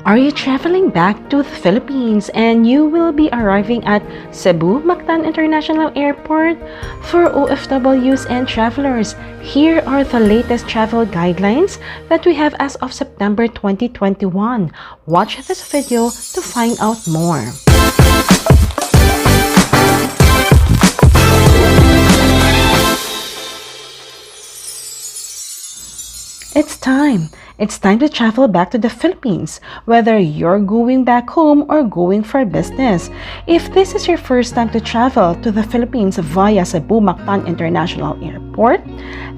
Are you traveling back to the Philippines and you will be arriving at Cebu Mactan International Airport? For OFWs and travelers, here are the latest travel guidelines that we have as of September 2021. Watch this video to find out more. It's time. It's time to travel back to the Philippines, whether you're going back home or going for business. If this is your first time to travel to the Philippines via Cebu Mactan International Airport,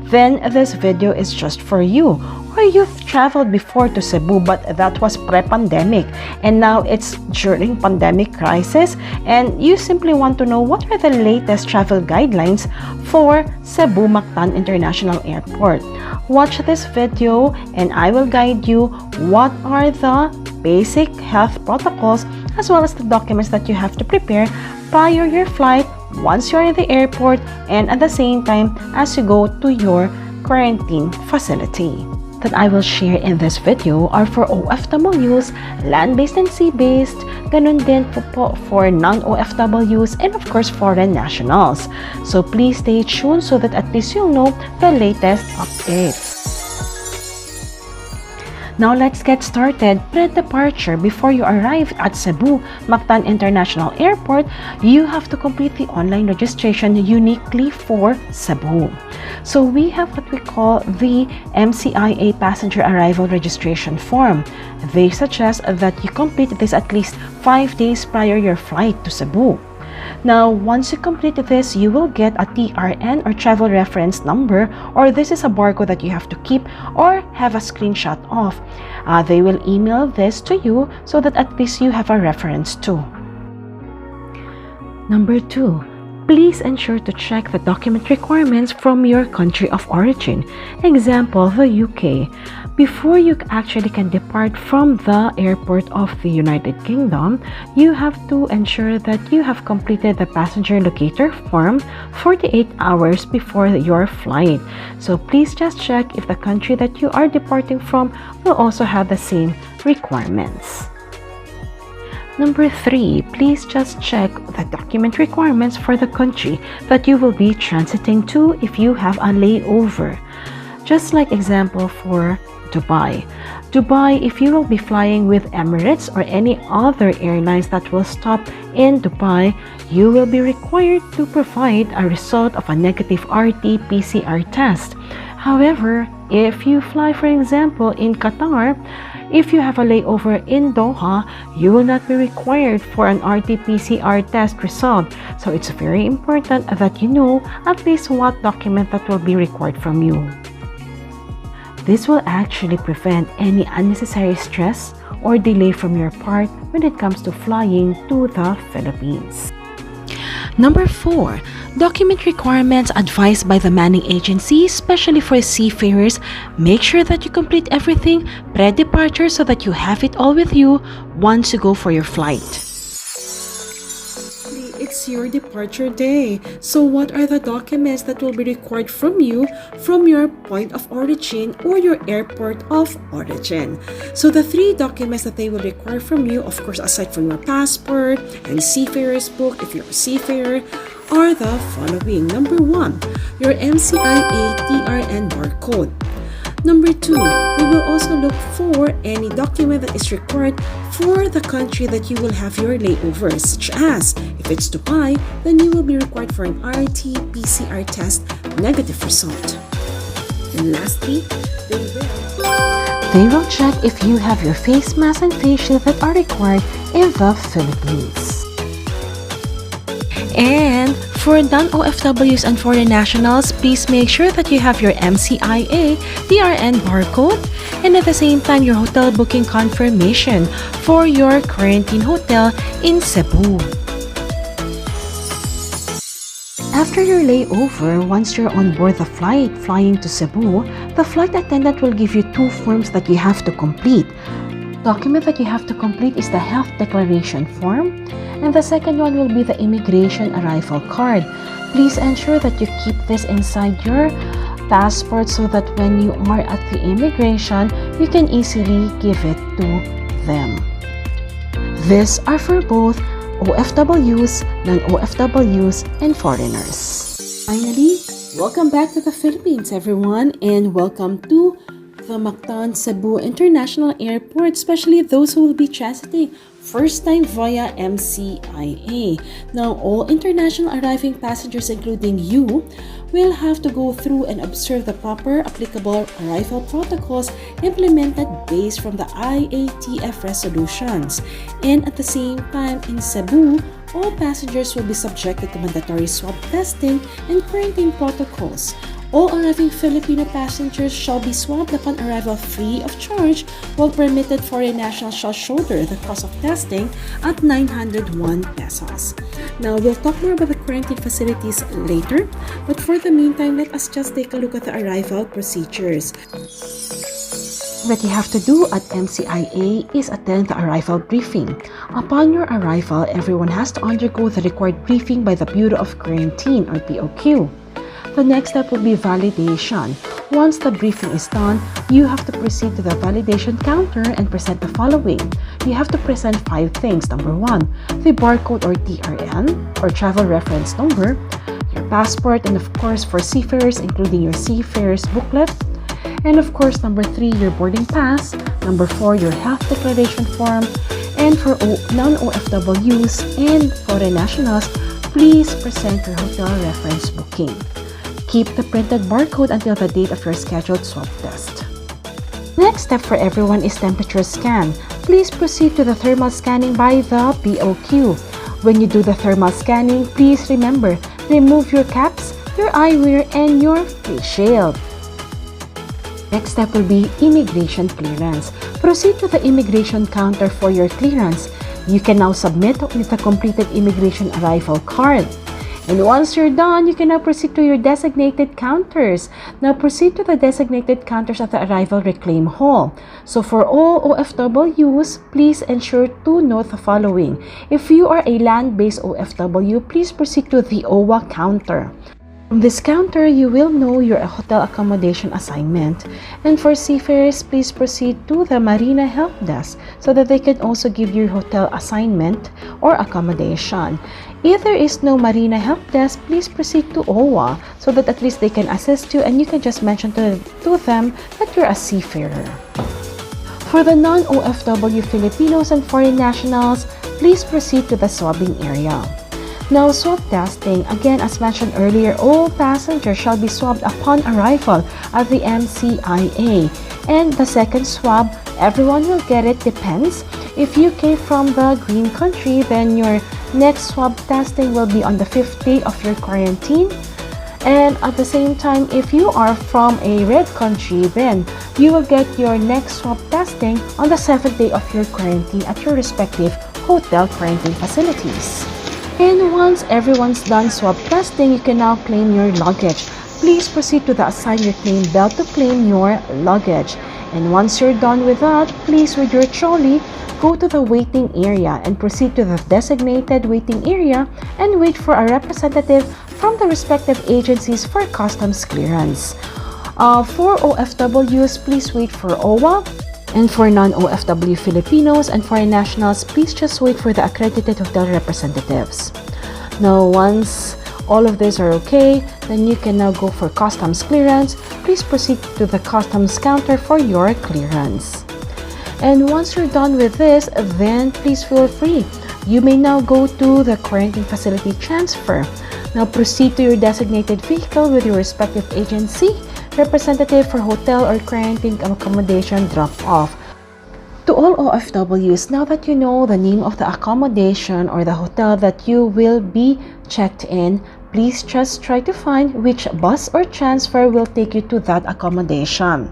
then this video is just for you. Or you've traveled before to Cebu but that was pre-pandemic and now it's during pandemic crisis and you simply want to know what are the latest travel guidelines for Cebu Mactan International Airport. Watch this video and I will guide you what are the basic health protocols as well as the documents that you have to prepare prior your flight once you're in the airport and at the same time as you go to your quarantine facility. That I will share in this video are for OFWs, land-based and sea-based, ganun din po for non-OFWs and of course foreign nationals. So please stay tuned so that at least you'll know the latest updates. Now let's get started. Pre-departure, before you arrive at Cebu Mactan International Airport, you have to complete the online registration uniquely for Cebu. So we have what we call the MCIA Passenger Arrival Registration Form. They suggest that you complete this at least 5 days prior your flight to Cebu. Now, once you complete this, you will get a TRN or travel reference number, or this is a barcode that you have to keep or have a screenshot of. They will email this to you so that at least you have a reference too. Number 2. Please ensure to check the document requirements from your country of origin. Example, the UK. Before you actually can depart from the airport of the United Kingdom, you have to ensure that you have completed the passenger locator form 48 hours before your flight. So please just check if the country that you are departing from will also have the same requirements. Number 3, please just check the document requirements for the country that you will be transiting to if you have a layover. Just like example for Dubai. Dubai, if you will be flying with Emirates or any other airlines that will stop in Dubai, you will be required to provide a result of a negative RT-PCR test. However, if you fly, for example, in Qatar, if you have a layover in Doha, you will not be required for an RT-PCR test result. So it's very important that you know at least what document that will be required from you. This will actually prevent any unnecessary stress or delay from your part when it comes to flying to the Philippines. Number 4, document requirements advised by the manning agency, especially for seafarers. Make sure that you complete everything pre-departure so that you have it all with you once you go for your flight. It's your departure day. So what are the documents that will be required from you from your point of origin or your airport of origin? So the 3 documents that they will require from you, of course, aside from your passport and seafarer's book, if you're a seafarer, are the following. Number 1, your MCIA TRN barcode. Number 2, they will also look for any document that is required for the country that you will have your layovers, such as, if it's Dubai, then you will be required for an RT-PCR test negative result. And lastly, they will check if you have your face mask and face shield that are required in the Philippines. And for non-OFWs and foreign nationals, please make sure that you have your MCIA TRN barcode and at the same time your hotel booking confirmation for your quarantine hotel in Cebu. After your layover, once you're on board the flight flying to Cebu, the flight attendant will give you 2 forms that you have to complete. Document that you have to complete is the health declaration form, and the second one will be the immigration arrival card. Please ensure that you keep this inside your passport so that when you are at the immigration, you can easily give it to them. These are for both OFWs, non-OFWs, and foreigners. Finally, welcome back to the Philippines, everyone, and welcome to the Mactan Cebu International Airport, especially those who will be transiting first time via MCIA. Now, all international arriving passengers, including you, will have to go through and observe the proper applicable arrival protocols implemented based from the IATF resolutions. And at the same time, in Cebu, all passengers will be subjected to mandatory swab testing and quarantine protocols. All arriving Filipino passengers shall be swabbed upon arrival free of charge, while permitted foreign nationals shall shoulder the cost of testing at 901 pesos. Now, we'll talk more about the quarantine facilities later, but for the meantime, let us just take a look at the arrival procedures. What you have to do at MCIA is attend the arrival briefing. Upon your arrival, everyone has to undergo the required briefing by the Bureau of Quarantine or BOQ. The next step will be validation. Once the briefing is done, you have to proceed to the validation counter and present the following. You have to present 5 things. Number 1, the barcode or TRN or travel reference number, your passport, and of course for seafarers, including your seafarers booklet. And of course, number 3, your boarding pass. Number 4, your health declaration form. And for non-OFWs and foreign nationals, please present your hotel reference booking. Keep the printed barcode until the date of your scheduled swab test. Next step for everyone is temperature scan. Please proceed to the thermal scanning by the BOQ. When you do the thermal scanning, please remember, remove your caps, your eyewear, and your face shield. Next step will be immigration clearance. Proceed to the immigration counter for your clearance. You can now submit with a completed immigration arrival card. And once you're done, you can now proceed to your designated counters. Now proceed to the designated counters at the arrival reclaim hall. So for all OFWs, please ensure to note the following. If you are a land-based OFW, please proceed to the OWA counter. From this counter, you will know your hotel accommodation assignment. And for seafarers, please proceed to the Marina Help Desk so that they can also give you hotel assignment or accommodation. If there is no Marina Help Desk, please proceed to OWA so that at least they can assist you and you can just mention to them that you're a seafarer. For the non-OFW Filipinos and foreign nationals, please proceed to the swabbing area. Now, swab testing. Again, as mentioned earlier, all passengers shall be swabbed upon arrival at the MCIA. And the second swab, everyone will get it, depends. If you came from the green country, then your next swab testing will be on the 5th day of your quarantine. And at the same time, if you are from a red country, then you will get your next swab testing on the 7th day of your quarantine at your respective hotel quarantine facilities. And once everyone's done swab testing, you can now claim your luggage. Please proceed to the assign your claim belt to claim your luggage. And once you're done with that, please with your trolley, go to the waiting area and proceed to the designated waiting area and wait for a representative from the respective agencies for customs clearance. For OFWs, please wait for OWA. And for non-OFW Filipinos and foreign nationals, please just wait for the accredited hotel representatives. Now, once all of these are okay, then you can now go for customs clearance. Please proceed to the customs counter for your clearance. And once you're done with this, then please feel free. You may now go to the quarantine facility transfer. Now proceed to your designated vehicle with your respective agency representative for hotel or quarantine accommodation drop-off. To all OFWs, now that you know the name of the accommodation or the hotel that you will be checked in, please just try to find which bus or transfer will take you to that accommodation.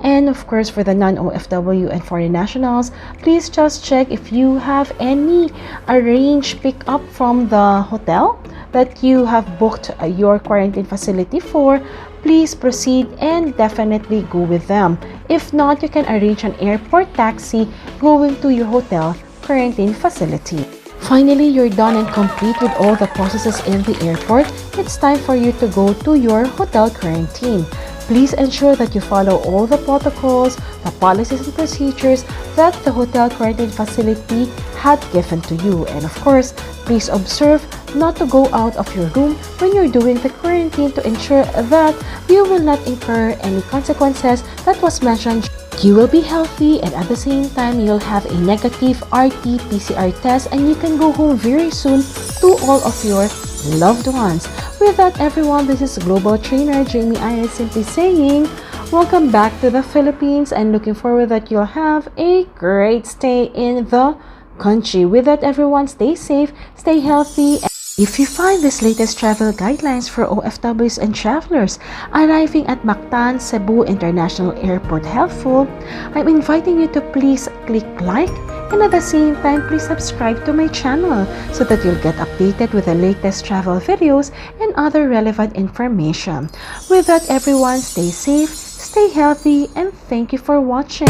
And of course, for the non-OFW and foreign nationals, please just check if you have any arranged pick-up from the hotel that you have booked your quarantine facility for. Please proceed and definitely go with them. If not, you can arrange an airport taxi going to your hotel quarantine facility. Finally, you're done and complete with all the processes in the airport. It's time for you to go to your hotel quarantine. Please ensure that you follow all the protocols, the policies and procedures that the hotel quarantine facility had given to you. And of course, please observe not to go out of your room when you're doing the quarantine to ensure that you will not incur any consequences that was mentioned. You will be healthy, and at the same time, you'll have a negative RT-PCR test, and you can go home very soon to all of your loved ones. With that, everyone, this is Global Trainer Jamey Iris simply saying, welcome back to the Philippines, and looking forward that you'll have a great stay in the country. With that, everyone, stay safe, stay healthy. If you find this latest travel guidelines for OFWs and travelers arriving at Mactan Cebu International Airport helpful, I'm inviting you to please click like, and at the same time, please subscribe to my channel so that you'll get updated with the latest travel videos and other relevant information. With that, everyone, stay safe, stay healthy, and thank you for watching.